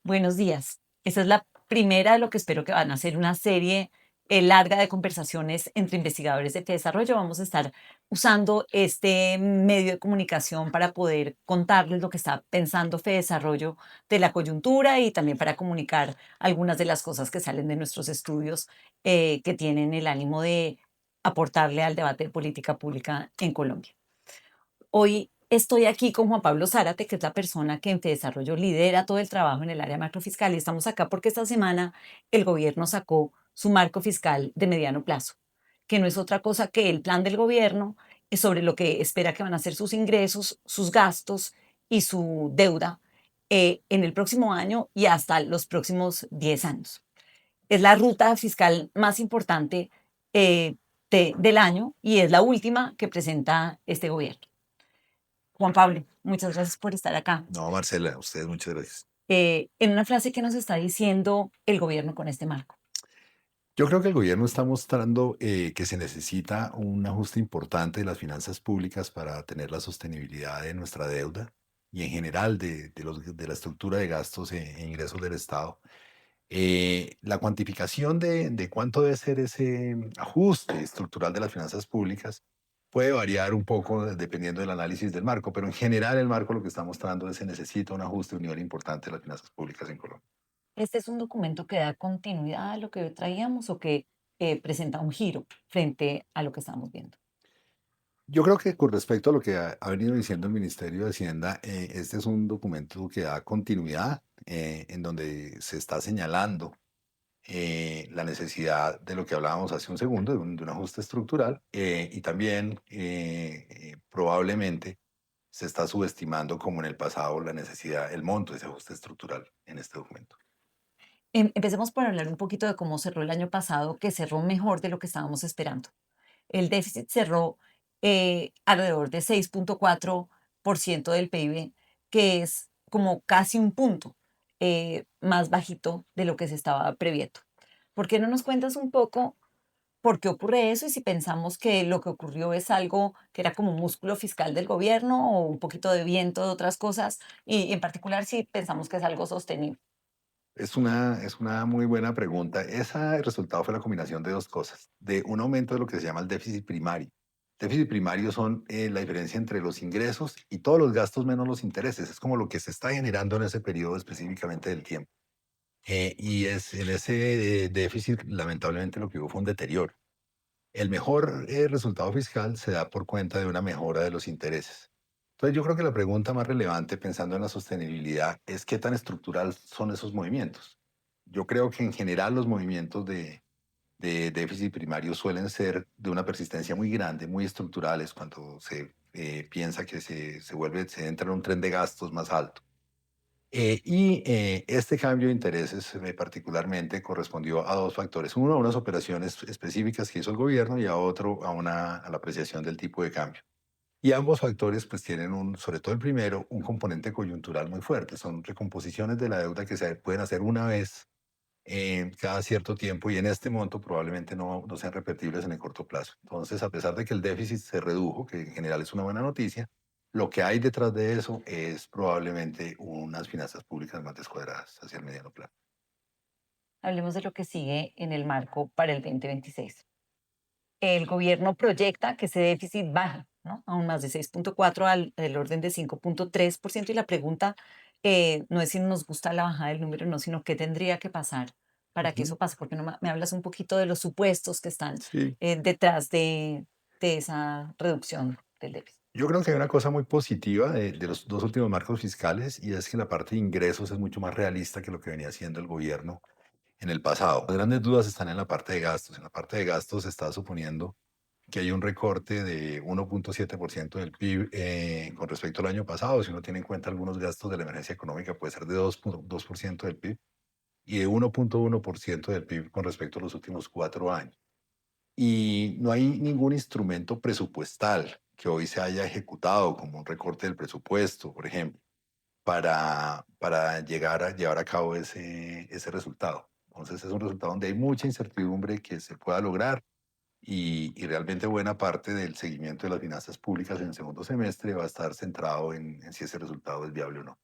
Buenos días. Esta es la primera de lo que espero que van a ser una serie larga de conversaciones entre investigadores de desarrollo. Vamos a estar usando este medio de comunicación para poder contarles lo que está pensando Desarrollo de la coyuntura y también para comunicar algunas de las cosas que salen de nuestros estudios que tienen el ánimo de aportarle al debate de política pública en Colombia. Hoy estoy aquí con Juan Pablo Zárate, que es la persona que en Desarrollo lidera todo el trabajo en el área macrofiscal. Y estamos acá porque esta semana el gobierno sacó su marco fiscal de mediano plazo, que no es otra cosa que el plan del gobierno sobre lo que espera que van a ser sus ingresos, sus gastos y su deuda en el próximo año y hasta los próximos 10 años. Es la ruta fiscal más importante eh, del año y es la última que presenta este gobierno. Juan Pablo, muchas gracias por estar acá. No, Marcela, a ustedes muchas gracias. En una frase que nos está diciendo el gobierno con este marco. Yo creo que el gobierno está mostrando que se necesita un ajuste importante de las finanzas públicas para tener la sostenibilidad de nuestra deuda y en general de la estructura de gastos e ingresos del Estado. La cuantificación de cuánto debe ser ese ajuste estructural de las finanzas públicas puede variar un poco dependiendo del análisis del marco, pero en general el marco lo que está mostrando es que se necesita un ajuste, un nivel importante de las finanzas públicas en Colombia. ¿Este es un documento que da continuidad a lo que traíamos o que presenta un giro frente a lo que estamos viendo? Yo creo que con respecto a lo que ha venido diciendo el Ministerio de Hacienda, este es un documento que da continuidad, en donde se está señalando la necesidad de lo que hablábamos hace un segundo, de un ajuste estructural, y también probablemente se está subestimando, como en el pasado, la necesidad, el monto de ese ajuste estructural en este documento. Empecemos por hablar un poquito de cómo cerró el año pasado, que cerró mejor de lo que estábamos esperando. El déficit cerró alrededor de 6,4% del PIB, que es como casi un punto más bajito de lo que se estaba previendo. ¿Por qué no nos cuentas un poco por qué ocurre eso y si pensamos que lo que ocurrió es algo que era como un músculo fiscal del gobierno o un poquito de viento de otras cosas y en particular si pensamos que es algo sostenible? Es una muy buena pregunta. Ese resultado fue la combinación de dos cosas, de un aumento de lo que se llama el déficit primario. Déficit primario son la diferencia entre los ingresos y todos los gastos menos los intereses. Es como lo que se está generando en ese periodo específicamente del tiempo. Y es en ese déficit, lamentablemente, lo que hubo fue un deterioro. El mejor resultado fiscal se da por cuenta de una mejora de los intereses. Entonces, yo creo que la pregunta más relevante, pensando en la sostenibilidad, es qué tan estructural son esos movimientos. Yo creo que en general los movimientos de déficit primario suelen ser de una persistencia muy grande, muy estructurales, cuando se piensa que se entra en un tren de gastos más alto. Este cambio de intereses particularmente correspondió a dos factores. Uno, a unas operaciones específicas que hizo el gobierno y a otro, a la apreciación del tipo de cambio. Y ambos factores pues tienen sobre todo el primero, un componente coyuntural muy fuerte. Son recomposiciones de la deuda que se pueden hacer una vez cada cierto tiempo y en este monto probablemente no sean repetibles en el corto plazo. Entonces, a pesar de que el déficit se redujo, que en general es una buena noticia, lo que hay detrás de eso es probablemente unas finanzas públicas más descuadradas hacia el mediano plazo. Hablemos de lo que sigue en el marco para el 2026. El gobierno proyecta que ese déficit baje, ¿no? Aún más de 6,4 al del orden de 5,3%. Y la pregunta no es si nos gusta la bajada del número, no, sino qué tendría que pasar para que Ujú. eso pase. Porque no me hablas un poquito de los supuestos que están Sí. detrás de esa reducción del déficit. Yo creo que hay una cosa muy positiva de los dos últimos marcos fiscales y es que la parte de ingresos es mucho más realista que lo que venía haciendo el gobierno en el pasado. Las grandes dudas están en la parte de gastos. En la parte de gastos se está suponiendo que hay un recorte de 1,7% del PIB con respecto al año pasado. Si uno tiene en cuenta algunos gastos de la emergencia económica, puede ser de 2% del PIB y de 1,1% del PIB con respecto a los últimos 4 años. Y no hay ningún instrumento presupuestal que hoy se haya ejecutado, como un recorte del presupuesto, por ejemplo, para llegar a llevar a cabo ese resultado. Entonces es un resultado donde hay mucha incertidumbre que se pueda lograr y realmente buena parte del seguimiento de las finanzas públicas en el segundo semestre va a estar centrado en si ese resultado es viable o no.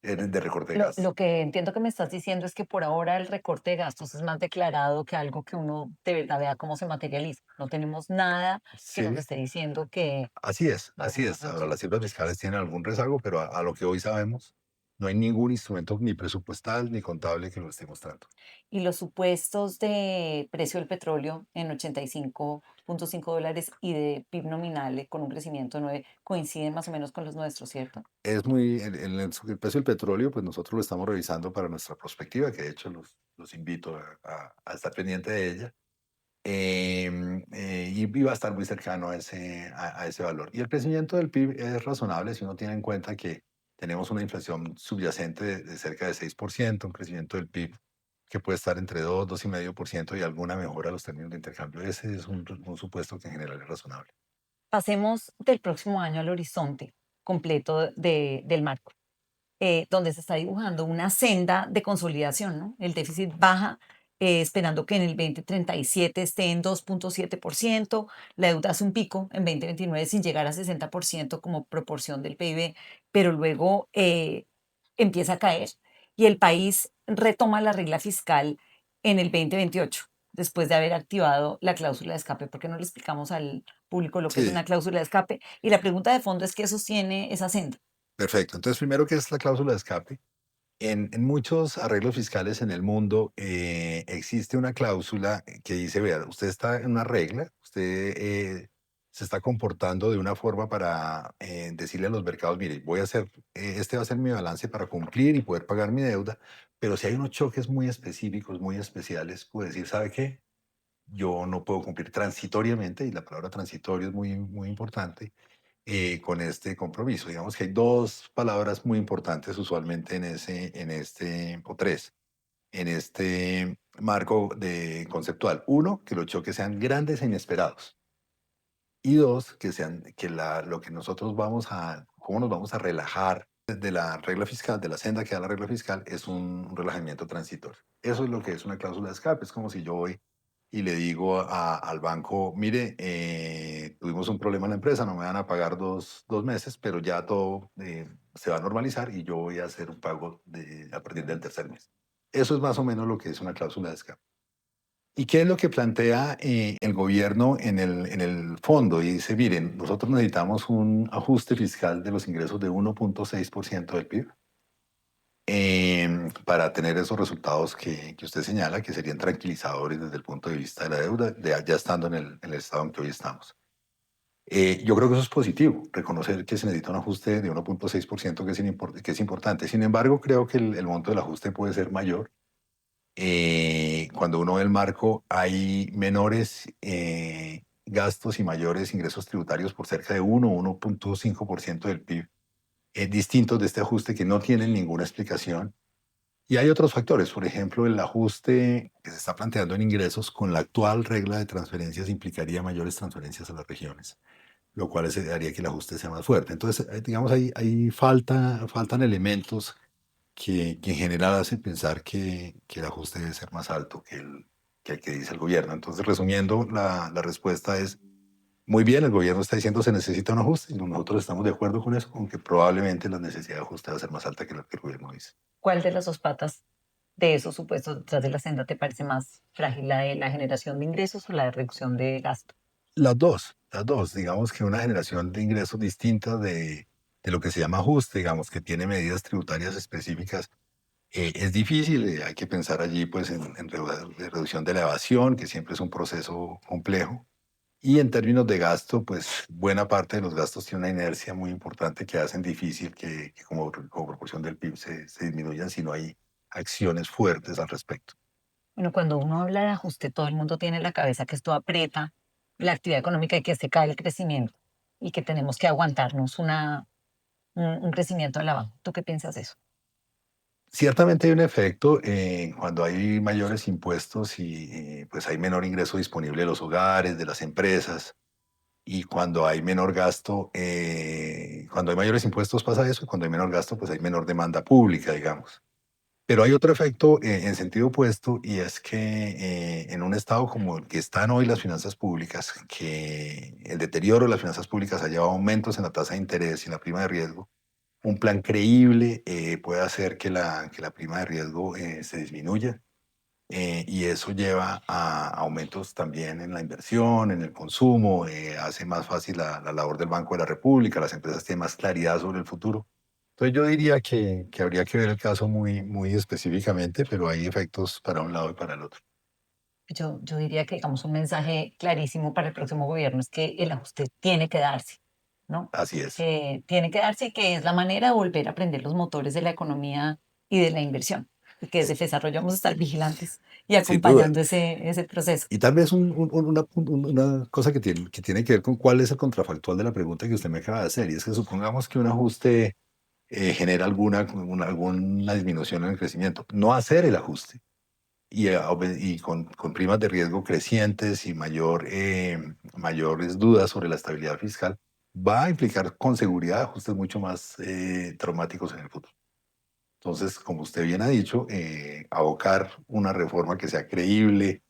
de recorte de Lo gastos. que entiendo que me estás diciendo es que por ahora el recorte de gastos es más declarado que algo que uno de verdad vea cómo se materializa. No tenemos nada que nos Sí, esté diciendo que así es, va a haber así una es. Ahora, reducción. las cifras fiscales tienen algún rezago, pero a lo que hoy sabemos, no hay ningún instrumento ni presupuestal ni contable que lo esté mostrando. Y los supuestos de precio del petróleo en 85,5 dólares y de PIB nominal con un crecimiento de 9 coinciden más o menos con los nuestros, ¿cierto? Es muy, el precio del petróleo, pues nosotros lo estamos revisando para nuestra perspectiva, que de hecho los invito a estar pendiente de ella. Y va a estar muy cercano a ese valor. Y el crecimiento del PIB es razonable si uno tiene en cuenta que tenemos una inflación subyacente de cerca de 6%, un crecimiento del PIB que puede estar entre 2, 2,5% y alguna mejora a los términos de intercambio. Ese es un supuesto que en general es razonable. Pasemos del próximo año al horizonte completo del marco, donde se está dibujando una senda de consolidación, ¿no? El déficit baja, esperando que en el 2037 esté en 2,7%. La deuda hace un pico en 2029 sin llegar a 60% como proporción del PIB, pero luego empieza a caer y el país retoma la regla fiscal en el 2028, después de haber activado la cláusula de escape. ¿Por qué no le explicamos al público lo que es Sí, una cláusula de escape? Y la pregunta de fondo es qué sostiene esa senda. perfecto. Entonces, primero, ¿qué es la cláusula de escape? En muchos arreglos fiscales en el mundo existe una cláusula que dice, vea, usted está en una regla, usted se está comportando de una forma para decirle a los mercados, mire, voy a hacer, este va a ser mi balance para cumplir y poder pagar mi deuda, pero si hay unos choques muy específicos, muy especiales, puede decir, ¿sabe qué? Yo no puedo cumplir transitoriamente, y la palabra transitorio es muy, muy importante, con este compromiso. Digamos que hay dos palabras muy importantes usualmente o tres, en este marco conceptual. Uno, que los choques sean grandes e inesperados. Y dos, lo que nosotros cómo nos vamos a relajar de la regla fiscal, de la senda que da la regla fiscal, es un relajamiento transitorio. Eso es lo que es una cláusula de escape. Es como si yo voy y le digo al banco, mire, tuvimos un problema en la empresa, no me van a pagar dos meses, pero ya todo se va a normalizar y yo voy a hacer un pago a partir del tercer mes. Eso es más o menos lo que es una cláusula de escape. ¿Y qué es lo que plantea el gobierno en el fondo? Y dice, miren, nosotros necesitamos un ajuste fiscal de los ingresos de 1,6% del PIB para tener esos resultados que usted señala, que serían tranquilizadores desde el punto de vista de la deuda, ya estando en el estado en que hoy estamos. Yo creo que eso es positivo, reconocer que se necesita un ajuste de 1,6%, que es importante. Sin embargo, creo que el monto del ajuste puede ser mayor. Cuando uno ve el marco, hay menores gastos y mayores ingresos tributarios por cerca de 1,5% del PIB, distintos de este ajuste que no tienen ninguna explicación. Y hay otros factores, por ejemplo, el ajuste que se está planteando en ingresos con la actual regla de transferencias implicaría mayores transferencias a las regiones, lo cual haría que el ajuste sea más fuerte. Entonces, digamos, faltan elementos que en general hace pensar que el ajuste debe ser más alto que el que dice el gobierno. Entonces, resumiendo, la respuesta es, muy bien, el gobierno está diciendo se necesita un ajuste y nosotros estamos de acuerdo con eso, aunque probablemente la necesidad de ajuste va a ser más alta que lo que el gobierno dice. ¿Cuál de las dos patas de esos supuestos detrás de la senda te parece más frágil, la de la generación de ingresos o la de reducción de gasto? Las dos, digamos que una generación de ingresos distinta de lo que se llama ajuste, digamos que tiene medidas tributarias específicas. Es difícil, hay que pensar allí pues en reducción de la evasión, que siempre es un proceso complejo. Y en términos de gasto, pues buena parte de los gastos tiene una inercia muy importante que hacen difícil que como proporción del PIB se disminuyan si no hay acciones fuertes al respecto. Bueno, cuando uno habla de ajuste, todo el mundo tiene en la cabeza que esto aprieta la actividad económica y que se cae el crecimiento y que tenemos que aguantarnos un crecimiento a la baja. ¿Tú qué piensas de eso? Ciertamente hay un efecto cuando hay mayores impuestos y pues hay menor ingreso disponible de los hogares, de las empresas, y cuando hay menor gasto, cuando hay mayores impuestos pasa eso, y cuando hay menor gasto, pues hay menor demanda pública, digamos. Pero hay otro efecto en sentido opuesto y es que en un estado como el que están hoy las finanzas públicas, que el deterioro de las finanzas públicas ha llevado a aumentos en la tasa de interés y en la prima de riesgo, un plan creíble puede hacer que la prima de riesgo se disminuya. Y eso lleva a aumentos también en la inversión, en el consumo, hace más fácil la labor del Banco de la República, las empresas tienen más claridad sobre el futuro. Entonces yo diría que habría que ver el caso muy específicamente, pero hay efectos para un lado y para el otro. Yo diría que, digamos, un mensaje clarísimo para el próximo gobierno es que el ajuste tiene que darse, ¿no? Así es. Tiene que darse y que es la manera de volver a prender los motores de la economía y de la inversión, y que desde Sí, desarrollo vamos a estar vigilantes y sin duda. acompañando ese proceso. Y tal vez una cosa que tiene que ver con cuál es el contrafactual de la pregunta que usted me acaba de hacer, y es que supongamos que un ajuste genera alguna disminución en el crecimiento. No hacer el ajuste y con primas de riesgo crecientes y mayores dudas sobre la estabilidad fiscal, va a implicar con seguridad ajustes mucho más traumáticos en el futuro. Entonces, como usted bien ha dicho, abocar una reforma que sea creíble,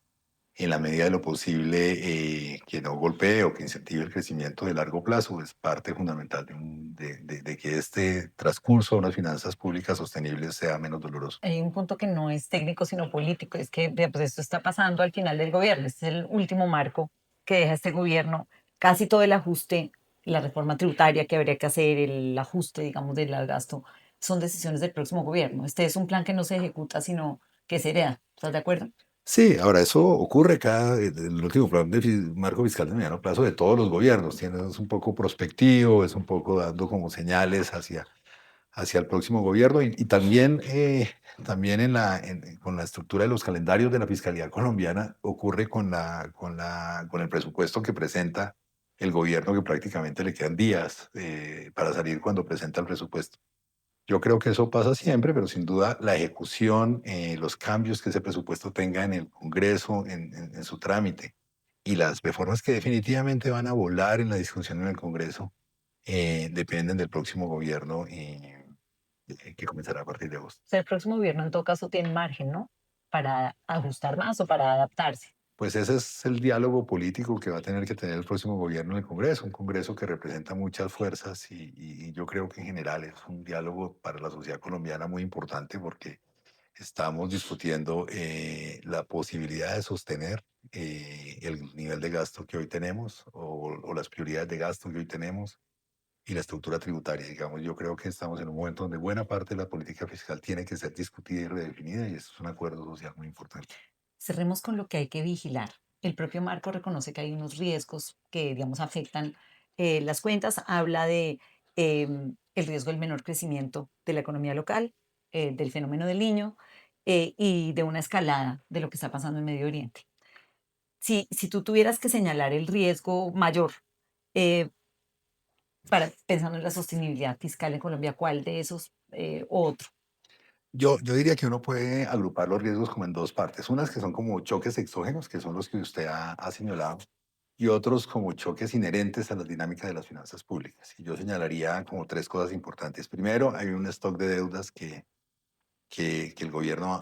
en la medida de lo posible, que no golpee o que incentive el crecimiento de largo plazo, es parte fundamental de que este transcurso de unas finanzas públicas sostenibles sea menos doloroso. Hay un punto que no es técnico, sino político, es que vea, pues esto está pasando al final del gobierno, este es el último marco que deja este gobierno, casi todo el ajuste, la reforma tributaria que habría que hacer, el ajuste, digamos, del gasto, son decisiones del próximo gobierno. Este es un plan que no se ejecuta, sino que se hereda. ¿Estás de acuerdo? Sí, ahora eso ocurre el último plan de marco fiscal de mediano plazo de todos los gobiernos. Es un poco prospectivo, es un poco dando como señales hacia el próximo gobierno y también, también con la estructura de los calendarios de la fiscalidad colombiana ocurre con el presupuesto que presenta el gobierno, que prácticamente le quedan días para salir cuando presenta el presupuesto. Yo creo que eso pasa siempre, pero sin duda la ejecución, los cambios que ese presupuesto tenga en el Congreso, en su trámite, y las reformas que definitivamente van a volar en la discusión en el Congreso, dependen del próximo gobierno que comenzará a partir de agosto. O sea, el próximo gobierno en todo caso tiene margen, ¿no? Para ajustar más o para adaptarse. Pues ese es el diálogo político que va a tener que tener el próximo gobierno en el Congreso, un Congreso que representa muchas fuerzas y yo creo que en general es un diálogo para la sociedad colombiana muy importante porque estamos discutiendo la posibilidad de sostener el nivel de gasto que hoy tenemos o las prioridades de gasto que hoy tenemos y la estructura tributaria. Digamos, yo creo que estamos en un momento donde buena parte de la política fiscal tiene que ser discutida y redefinida y eso es un acuerdo social muy importante. Cerremos con lo que hay que vigilar. El propio marco reconoce que hay unos riesgos que, digamos, afectan las cuentas. Habla de el riesgo del menor crecimiento de la economía local, del fenómeno del niño y de una escalada de lo que está pasando en Medio Oriente. Si tú tuvieras que señalar el riesgo mayor eh, pensando en la sostenibilidad fiscal en Colombia, ¿cuál de esos o otro? Yo diría que uno puede agrupar los riesgos como en dos partes. Unas que son como choques exógenos, que son los que usted ha señalado, y otros como choques inherentes a la dinámica de las finanzas públicas. Y yo señalaría como tres cosas importantes. Primero, hay un stock de deudas que el gobierno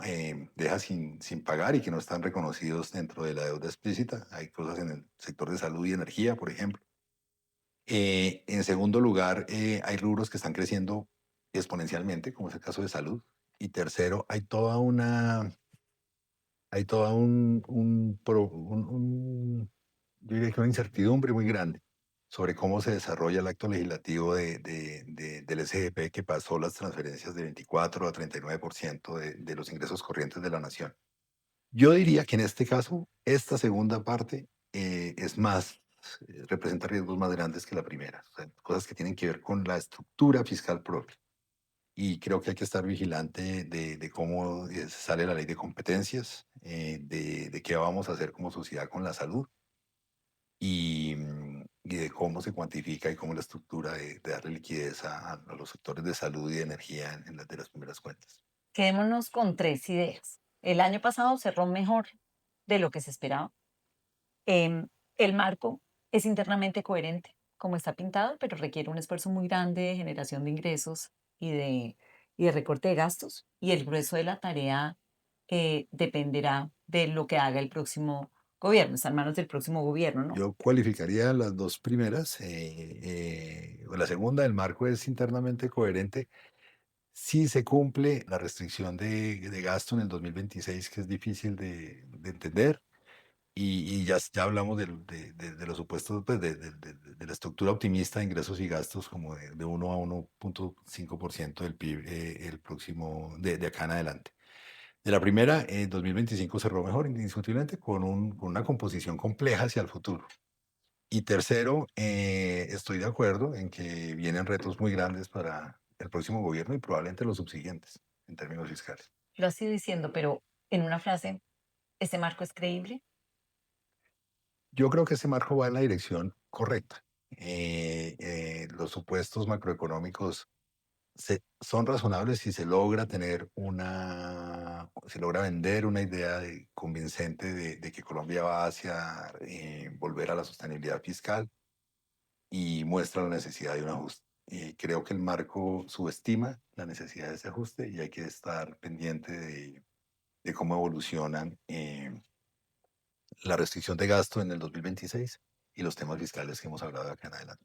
deja sin pagar y que no están reconocidos dentro de la deuda explícita. Hay cosas en el sector de salud y energía, por ejemplo. En segundo lugar, hay rubros que están creciendo exponencialmente, como es el caso de salud. Y tercero, hay toda yo diría que una incertidumbre muy grande sobre cómo se desarrolla el acto legislativo del SGP que pasó las transferencias de 24 a 39% de los ingresos corrientes de la nación. Yo diría que en este caso, esta segunda parte representa riesgos más grandes que la primera, o sea, cosas que tienen que ver con la estructura fiscal propia. Y creo que hay que estar vigilante de cómo sale la ley de competencias, de qué vamos a hacer como sociedad con la salud y de cómo se cuantifica y cómo la estructura de darle liquidez a los sectores de salud y de energía en las de las primeras cuentas. Quedémonos con tres ideas. El año pasado cerró mejor de lo que se esperaba. El marco es internamente coherente, como está pintado, pero requiere un esfuerzo muy grande de generación de ingresos y de recorte de gastos. Y el grueso de la tarea dependerá de lo que haga el próximo gobierno, está en manos del próximo gobierno, ¿no? Yo cualificaría las 2 primeras, o la segunda, el marco es internamente coherente si se cumple la restricción de gasto en el 2026, que es difícil de entender, y ya hablamos de los supuestos, pues, de la estructura optimista de ingresos y gastos como de 1 a 1,5% del PIB, el próximo de acá en adelante. De la primera, 2025 cerró mejor, indiscutiblemente, con una composición compleja hacia el futuro. Y tercero, estoy de acuerdo en que vienen retos muy grandes para el próximo gobierno y probablemente los subsiguientes en términos fiscales. Lo has ido diciendo, pero en una frase, ¿ese marco es creíble? Yo creo que ese marco va en la dirección correcta. Los supuestos macroeconómicos son razonables si se logra se logra vender una idea convincente de que Colombia va hacia volver a la sostenibilidad fiscal y muestra la necesidad de un ajuste. Creo que el marco subestima la necesidad de ese ajuste y hay que estar pendiente de cómo evolucionan la restricción de gasto en el 2026 y los temas fiscales que hemos hablado de acá en adelante.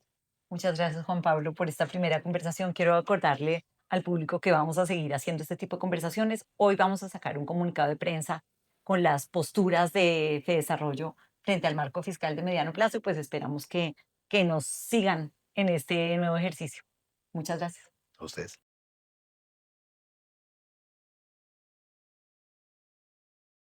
Muchas gracias, Juan Pablo, por esta primera conversación. Quiero acordarle al público que vamos a seguir haciendo este tipo de conversaciones. Hoy vamos a sacar un comunicado de prensa con las posturas de Desarrollo frente al marco fiscal de mediano plazo y pues esperamos que nos sigan en este nuevo ejercicio. Muchas gracias. A ustedes.